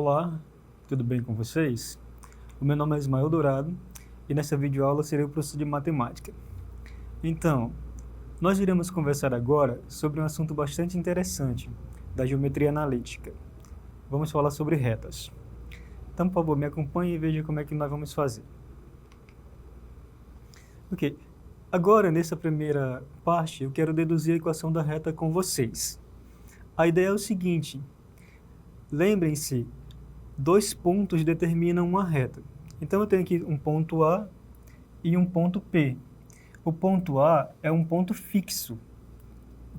Olá, tudo bem com vocês? O meu nome é Ismael Dourado e nessa videoaula serei o professor de matemática. Então, nós iremos conversar agora sobre um assunto bastante interessante, da geometria analítica. Vamos falar sobre retas. Então, por favor, me acompanhe e veja como é que nós vamos fazer. Ok, agora nessa primeira parte eu quero deduzir a equação da reta com vocês. A ideia é o seguinte: lembrem-se, dois pontos determinam uma reta. Então eu tenho aqui um ponto A e um ponto P. O ponto A é um ponto fixo.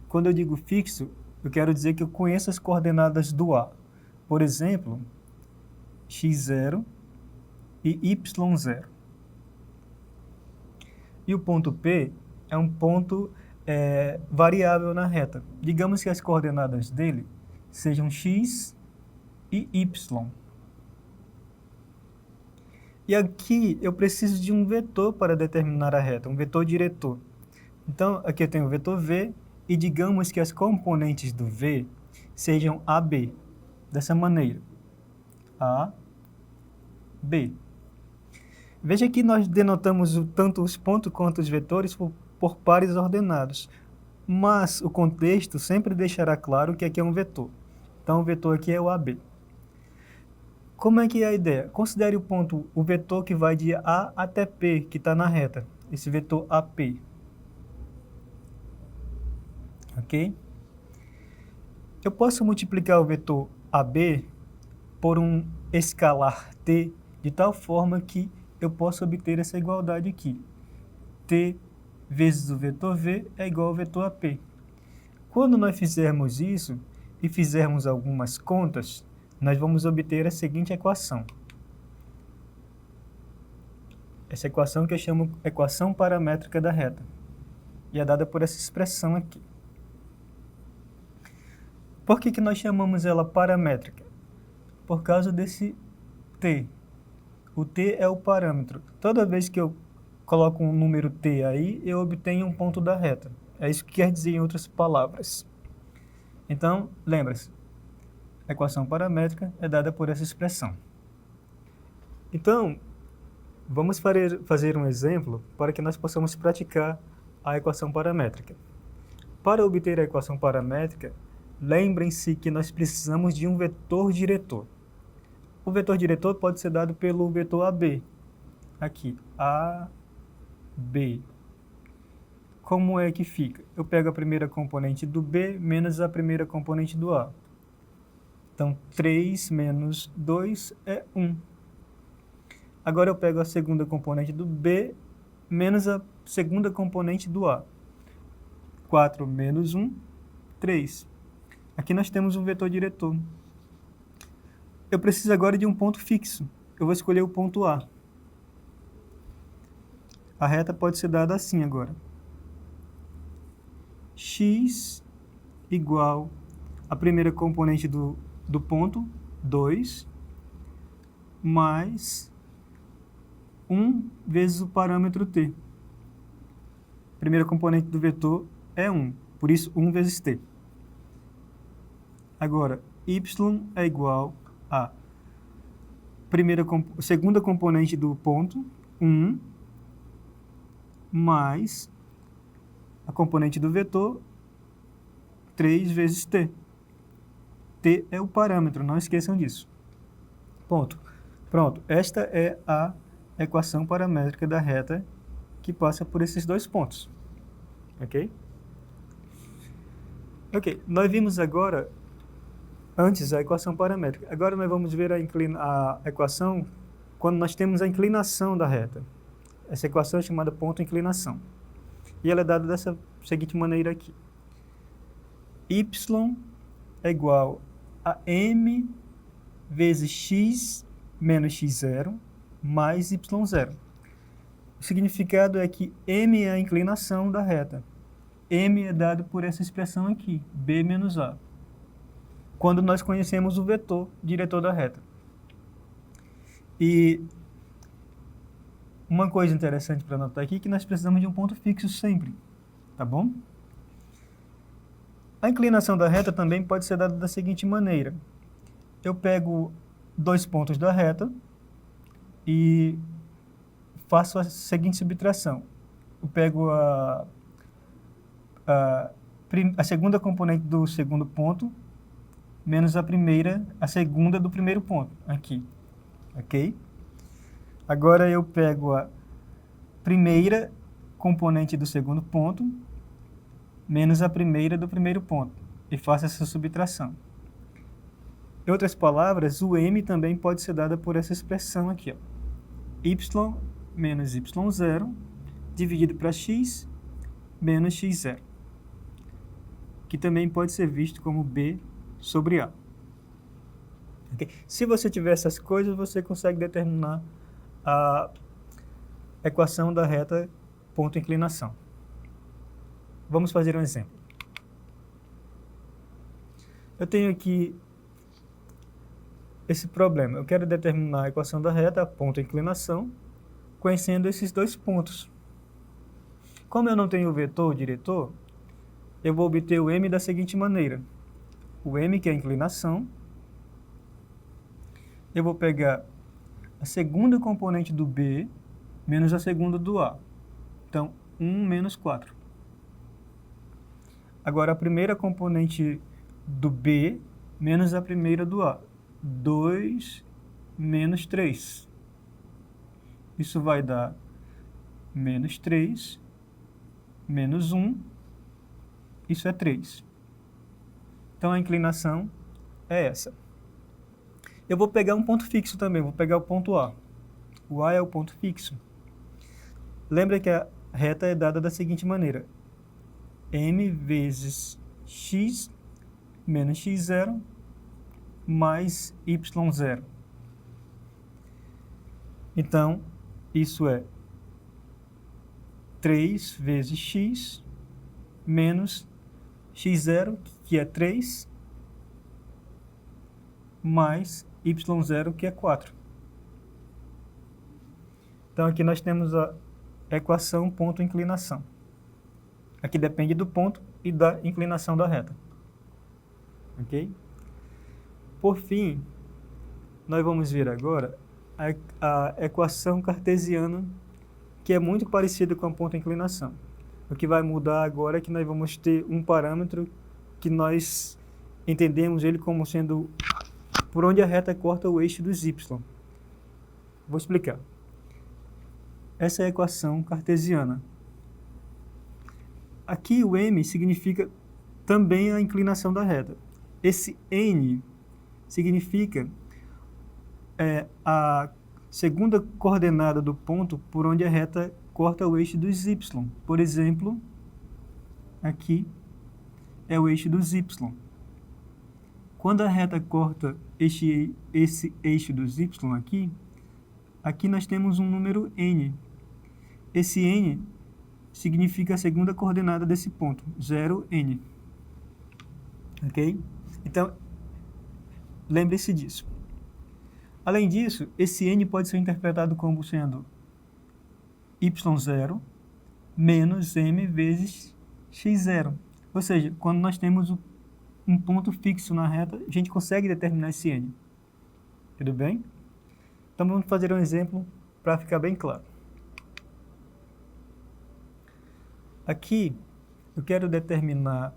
Quando eu digo fixo, eu quero dizer que eu conheço as coordenadas do A. Por exemplo, x0 e y0. E o ponto P é um ponto variável na reta. Digamos que as coordenadas dele sejam x e y. E aqui eu preciso de um vetor para determinar a reta, um vetor diretor. Então, aqui eu tenho o vetor V, e digamos que as componentes do V sejam AB, dessa maneira. A, B. Veja que nós denotamos tanto os pontos quanto os vetores por pares ordenados. Mas o contexto sempre deixará claro que aqui é um vetor. Então, o vetor aqui é o AB. Como é que é a ideia? Considere o vetor que vai de A até P, que está na reta. Esse vetor AP. Ok? Eu posso multiplicar o vetor AB por um escalar T, de tal forma que eu possa obter essa igualdade aqui. T vezes o vetor V é igual ao vetor AP. Quando nós fizermos isso e fizermos algumas contas, nós vamos obter a seguinte equação. Essa equação que eu chamo equação paramétrica da reta. E é dada por essa expressão aqui. Por que nós chamamos ela paramétrica? Por causa desse t. O t é o parâmetro. Toda vez que eu coloco um número t aí, eu obtenho um ponto da reta. É isso que quer dizer em outras palavras. Então, lembra-se. A equação paramétrica é dada por essa expressão. Então, vamos fazer um exemplo para que nós possamos praticar a equação paramétrica. Para obter a equação paramétrica, lembrem-se que nós precisamos de um vetor diretor. O vetor diretor pode ser dado pelo vetor AB. Aqui, AB. Como é que fica? Eu pego a primeira componente do B menos a primeira componente do A. Então, 3 menos 2 é 1. Agora eu pego a segunda componente do B menos a segunda componente do A. 4 menos 1, 3. Aqui nós temos um vetor diretor. Eu preciso agora de um ponto fixo. Eu vou escolher o ponto A. A reta pode ser dada assim agora. X igual a primeira componente do ponto, 2, mais 1 vezes o parâmetro t. Primeira componente do vetor é 1, por isso 1 vezes t. Agora, y é igual a segunda componente do ponto, 1, mais a componente do vetor, 3 vezes t. T é o parâmetro, não esqueçam disso. Ponto. Pronto, esta é a equação paramétrica da reta que passa por esses dois pontos. Ok? Ok, nós vimos agora, antes, a equação paramétrica. Agora nós vamos ver a equação quando nós temos a inclinação da reta. Essa equação é chamada ponto-inclinação. E ela é dada dessa seguinte maneira aqui. Y é igual a m vezes x menos x0 mais y0. O significado é que m é a inclinação da reta. M é dado por essa expressão aqui, b menos a. Quando nós conhecemos o vetor diretor da reta. E uma coisa interessante para notar aqui é que nós precisamos de um ponto fixo sempre, tá bom? A inclinação da reta também pode ser dada da seguinte maneira. Eu pego dois pontos da reta e faço a seguinte subtração. Eu pego a segunda componente do segundo ponto menos a segunda do primeiro ponto, aqui, ok? Agora eu pego a primeira componente do segundo ponto menos a primeira do primeiro ponto e faço essa subtração. Em outras palavras, o m também pode ser dado por essa expressão aqui, ó. Y menos y0 dividido para x menos x0, que também pode ser visto como b sobre a. Okay? Se você tiver essas coisas, você consegue determinar a equação da reta ponto-inclinação. Vamos fazer um exemplo. Eu tenho aqui esse problema. Eu quero determinar a equação da reta ponto-inclinação conhecendo esses dois pontos. Como eu não tenho vetor diretor, eu vou obter o m da seguinte maneira. O m, que é a inclinação, eu vou pegar a segunda componente do b menos a segunda do a. Então, 1 menos 4. Agora, a primeira componente do b menos a primeira do a. 2 menos 3. Isso vai dar menos 3, menos 1. Isso é 3. Então, a inclinação é essa. Eu vou pegar um ponto fixo também, vou pegar o ponto A. O A é o ponto fixo. Lembra que a reta é dada da seguinte maneira. M vezes x menos x0 mais y0. Então, isso é 3 vezes x menos x0, que é 3, mais y0, que é 4. Então, aqui nós temos a equação ponto-inclinação. Aqui depende do ponto e da inclinação da reta. Ok? Por fim, nós vamos ver agora a equação cartesiana, que é muito parecida com a ponto-inclinação. O que vai mudar agora é que nós vamos ter um parâmetro que nós entendemos ele como sendo por onde a reta corta o eixo dos y. Vou explicar. Essa é a equação cartesiana. Aqui o m significa também a inclinação da reta. Esse n significa a segunda coordenada do ponto por onde a reta corta o eixo dos y. Por exemplo, aqui é o eixo dos y. Quando a reta corta esse eixo dos y aqui nós temos um número n. Esse n significa a segunda coordenada desse ponto, 0n. Ok? Então, lembre-se disso. Além disso, esse n pode ser interpretado como sendo y0 menos m vezes x0. Ou seja, quando nós temos um ponto fixo na reta, a gente consegue determinar esse n. Tudo bem? Então, vamos fazer um exemplo para ficar bem claro. Aqui, eu quero determinar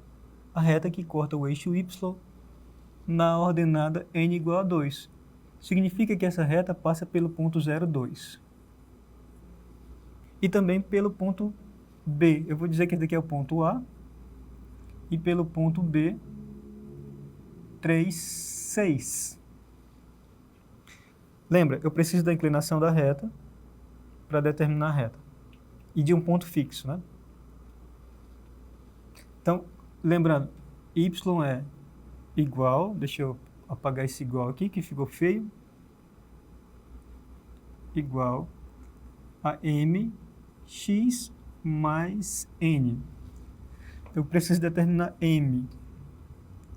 a reta que corta o eixo y na ordenada n igual a 2. Significa que essa reta passa pelo ponto 0, 2. E também pelo ponto B. Eu vou dizer que esse aqui é o ponto A. E pelo ponto B, 3, 6. Lembra, eu preciso da inclinação da reta para determinar a reta. E de um ponto fixo, né? Então, lembrando, y é igual, deixa eu apagar esse igual aqui, que ficou feio, igual a mx mais n. Eu preciso determinar m.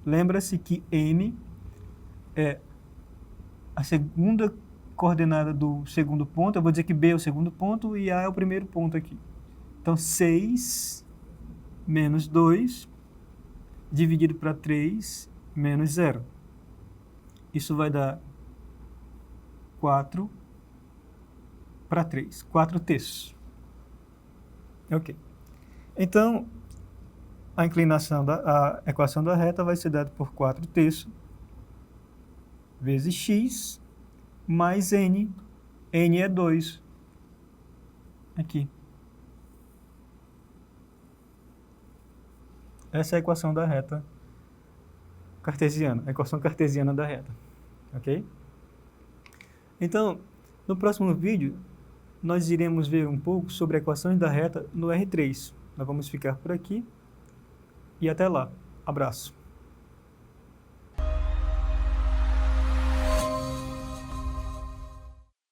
Lembra-se que m é a segunda coordenada do segundo ponto. Eu vou dizer que b é o segundo ponto e a é o primeiro ponto aqui. Então, 6 menos 2 dividido para 3 menos 0. Isso vai dar 4 para 3, 4 terços. Ok. Então, a equação da reta vai ser dada por 4 terços vezes x mais n. N é 2. Aqui. Essa é a equação da reta cartesiana, a equação cartesiana da reta. Ok? Então, no próximo vídeo, nós iremos ver um pouco sobre equações da reta no R3. Nós vamos ficar por aqui e até lá. Abraço.